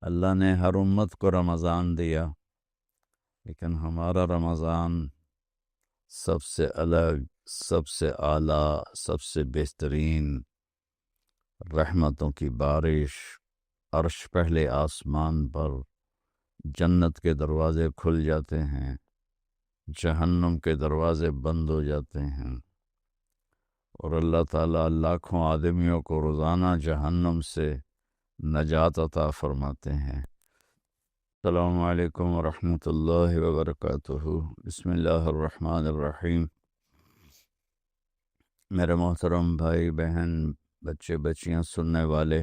اللہ نے ہر امت کو رمضان دیا، لیکن ہمارا رمضان سب سے الگ، سب سے اعلیٰ، سب سے بہترین، رحمتوں کی بارش، عرش پہلے آسمان پر، جنت کے دروازے کھل جاتے ہیں، جہنم کے دروازے بند ہو جاتے ہیں، اور اللہ تعالیٰ لاکھوں آدمیوں کو روزانہ جہنم سے نجات عطا فرماتے ہیں۔ السلام علیکم ورحمۃ اللہ وبرکاتہ۔ بسم اللہ الرحمن الرحیم۔ میرے محترم بھائی بہن، بچے بچیاں، سننے والے،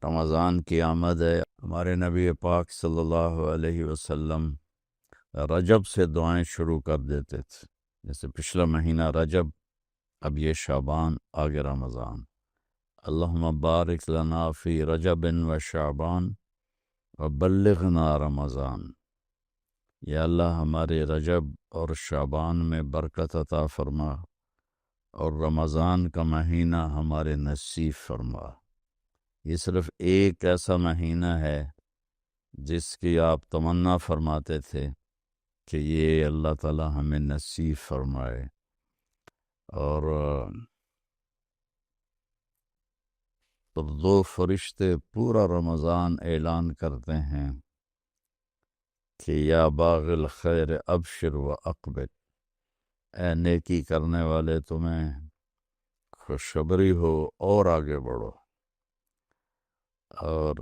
رمضان کی آمد ہے۔ ہمارے نبی پاک صلی اللہ علیہ وسلم رجب سے دعائیں شروع کر دیتے تھے، جیسے پچھلا مہینہ رجب، اب یہ شعبان، آگے رمضان۔ اللہم بارک لنا فی رجب و شعبان وبلغنا رمضان۔ یا اللہ ہمارے رجب اور شعبان میں برکت عطا فرما، اور رمضان کا مہینہ ہمارے نصیب فرما۔ یہ صرف ایک ایسا مہینہ ہے جس کی آپ تمنا فرماتے تھے کہ یہ اللہ تعالی ہمیں نصیب فرمائے۔ اور تب دو فرشتے پورا رمضان اعلان کرتے ہیں کہ یا باغ الخیر ابشر و اقبل، اے نیکی کرنے والے تمہیں خوشخبری ہو اور آگے بڑھو۔ اور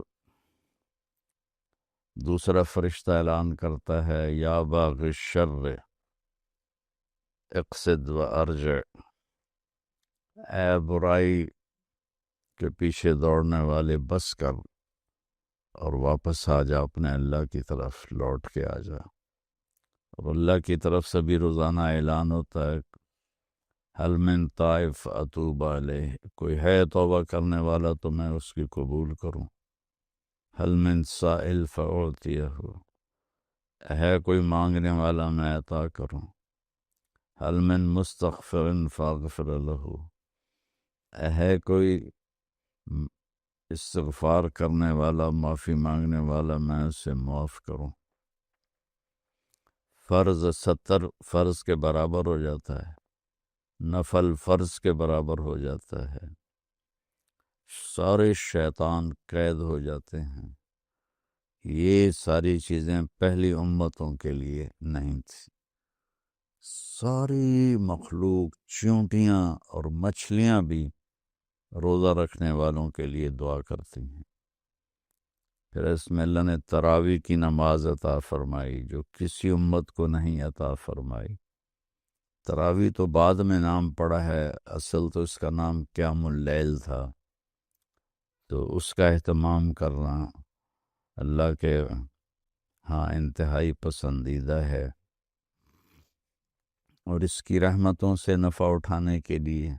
دوسرا فرشتہ اعلان کرتا ہے یا باغ الشر اقصد و ارجع، اے برائی کے پیچھے دوڑنے والے بس کر اور واپس آ جا، اپنے اللہ کی طرف لوٹ کے آ جا۔ اور اللہ کی طرف سے بھی روزانہ اعلان ہوتا ہے حل من طائف اتوب علیہ، کوئی ہے توبہ کرنے والا تو میں اس کی قبول کروں۔ حل من سائل فاعطیہ، ہے کوئی مانگنے والا میں عطا کروں۔ حل من مستغفر فاغفر لہ، ہے کوئی استغفار کرنے والا، معافی مانگنے والا، میں اسے معاف کروں۔ فرض 70 فرض کے برابر ہو جاتا ہے، نفل فرض کے برابر ہو جاتا ہے، سارے شیطان قید ہو جاتے ہیں۔ یہ ساری چیزیں پہلی امتوں کے لیے نہیں تھی۔ ساری مخلوق، چیونٹیاں اور مچھلیاں بھی روزہ رکھنے والوں کے لیے دعا کرتی ہیں۔ پھر اس میں اللہ نے تراویح کی نماز عطا فرمائی جو کسی امت کو نہیں عطا فرمائی۔ تراویح تو بعد میں نام پڑا ہے، اصل تو اس کا نام قیام اللیل تھا، تو اس کا اہتمام کرنا اللہ کے ہاں انتہائی پسندیدہ ہے، اور اس کی رحمتوں سے نفع اٹھانے کے لیے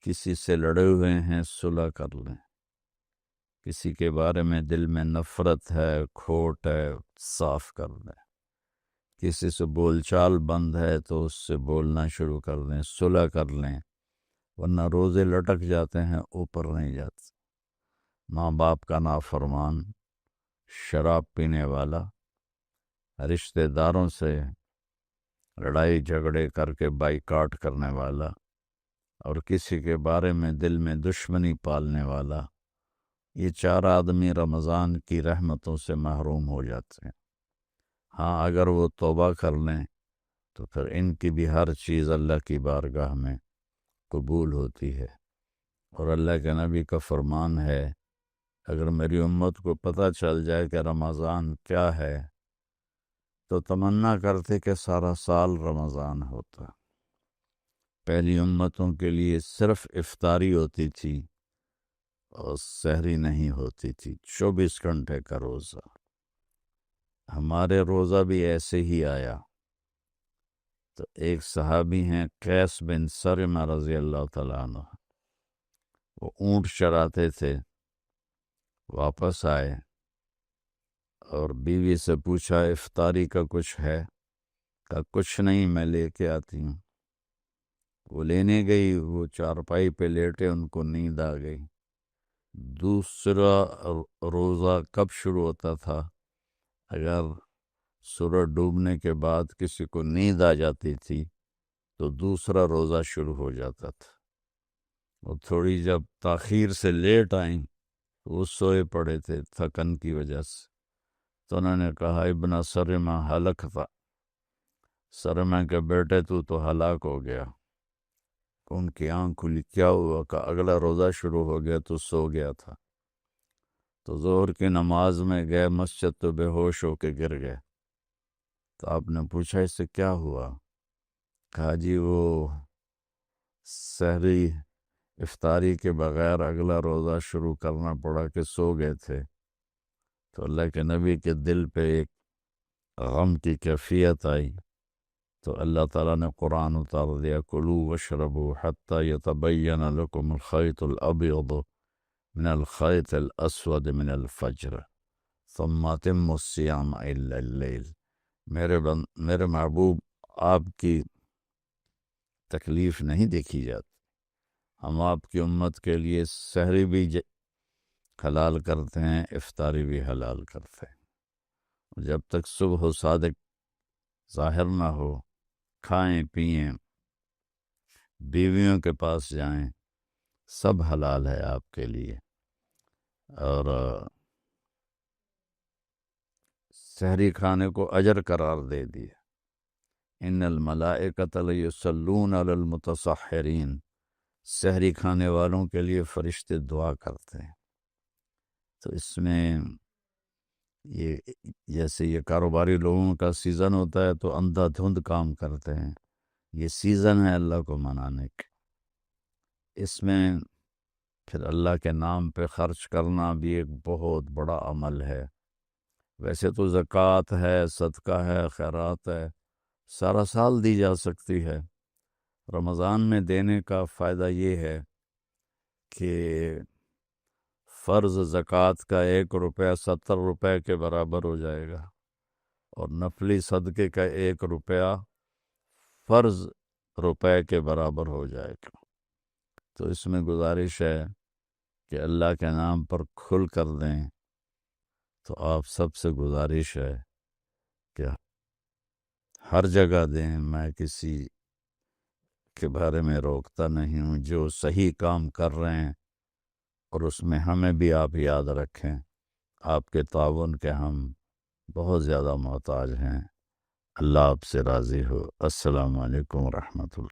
کسی سے لڑے ہوئے ہیں صلح کر لیں، کسی کے بارے میں دل میں نفرت ہے، کھوٹ ہے، صاف کر لیں، کسی سے بول چال بند ہے تو اس سے بولنا شروع کر دیں، صلح کر لیں، ورنہ روزے لٹک جاتے ہیں، اوپر نہیں جاتے۔ ماں باپ کا نافرمان، شراب پینے والا، رشتہ داروں سے لڑائی جھگڑے کر کے بائیکاٹ کرنے والا، اور کسی کے بارے میں دل میں دشمنی پالنے والا، یہ 4 آدمی رمضان کی رحمتوں سے محروم ہو جاتے ہیں۔ ہاں اگر وہ توبہ کر لیں تو پھر ان کی بھی ہر چیز اللہ کی بارگاہ میں قبول ہوتی ہے۔ اور اللہ کے نبی کا فرمان ہے اگر میری امت کو پتہ چل جائے کہ رمضان کیا ہے تو تمنا کرتے کہ سارا سال رمضان ہوتا۔ پہلی امتوں کے لیے صرف افطاری ہوتی تھی اور سحری نہیں ہوتی تھی، 24 گھنٹے کا روزہ۔ ہمارے روزہ بھی ایسے ہی آیا۔ تو ایک صحابی ہیں قیس بن سرمہ رضی اللہ تعالیٰ عنہ، وہ اونٹ چراتے تھے، واپس آئے اور بیوی سے پوچھا افطاری کا کچھ ہے؟ کہا کچھ نہیں، میں لے کے آتی ہوں۔ وہ لینے گئی، وہ چارپائی پہ لیٹے، ان کو نیند آ گئی۔ دوسرا روزہ کب شروع ہوتا تھا؟ اگر سورج ڈوبنے کے بعد کسی کو نیند آ جاتی تھی تو دوسرا روزہ شروع ہو جاتا تھا، اور تھوڑی جب تاخیر سے لیٹ آئیں تو وہ سوئے پڑے تھے تھکن کی وجہ سے، تو انہوں نے کہا ابن سرما ہلک تھا، سرما کے بیٹے تو ہلاک ہو گیا۔ ان کی آنکھ کھلی، کیا ہوا؟ کہ اگلا روزہ شروع ہو گیا تو سو گیا تھا۔ تو ظہر کی نماز میں گئے مسجد تو بے ہوش ہو کے گر گئے، تو آپ نے پوچھا اس سے کیا ہوا؟ کہا جی وہ سحری افطاری کے بغیر اگلا روزہ شروع کرنا پڑا کہ سو گئے تھے، تو اللہ کے نبی کے دل پہ ایک غم کی کیفیت آئی، تو اللہ تعالیٰ نے قرآن اتار دیا، کلوا واشربوا حتی یتبین لکم الخیط الابیض من الخیط الاسود من الفجر ثم اتموا الصیام الا اللیل۔ میرے محبوب، آپ کی تکلیف نہیں دیکھی جاتی، ہم آپ کی امت کے لیے سحری بھی حلال کرتے ہیں، افطاری بھی حلال کرتے ہیں، جب تک صبح و صادق ظاہر نہ ہو کھائیں پئیں، بیویوں کے پاس جائیں، سب حلال ہے آپ کے لیے۔ اور سحری کھانے کو اجر قرار دے دیا، ان الملائکۃ لیصلون علی المتصحرین، سحری کھانے والوں کے لیے فرشتے دعا کرتے ہیں۔ تو اس میں یہ جیسے یہ کاروباری لوگوں کا سیزن ہوتا ہے تو اندھا دھند کام کرتے ہیں، یہ سیزن ہے اللہ کو منانے کا۔ اس میں پھر اللہ کے نام پہ خرچ کرنا بھی ایک بہت بڑا عمل ہے۔ ویسے تو زکوٰۃ ہے، صدقہ ہے، خیرات ہے، سارا سال دی جا سکتی ہے، رمضان میں دینے کا فائدہ یہ ہے کہ فرض زکوٰۃ کا 1 روپیہ 70 روپے کے برابر ہو جائے گا، اور نفلی صدقے کا 1 روپیہ فرض روپے کے برابر ہو جائے گا۔ تو اس میں گزارش ہے کہ اللہ کے نام پر کھل کر دیں، تو آپ سب سے گزارش ہے کہ ہر جگہ دیں، میں کسی کے بارے میں روکتا نہیں ہوں، جو صحیح کام کر رہے ہیں اور اس میں ہمیں بھی آپ یاد رکھیں، آپ کے تعاون کے ہم بہت زیادہ محتاج ہیں۔ اللہ آپ سے راضی ہو۔ السلام علیکم ورحمۃ اللہ۔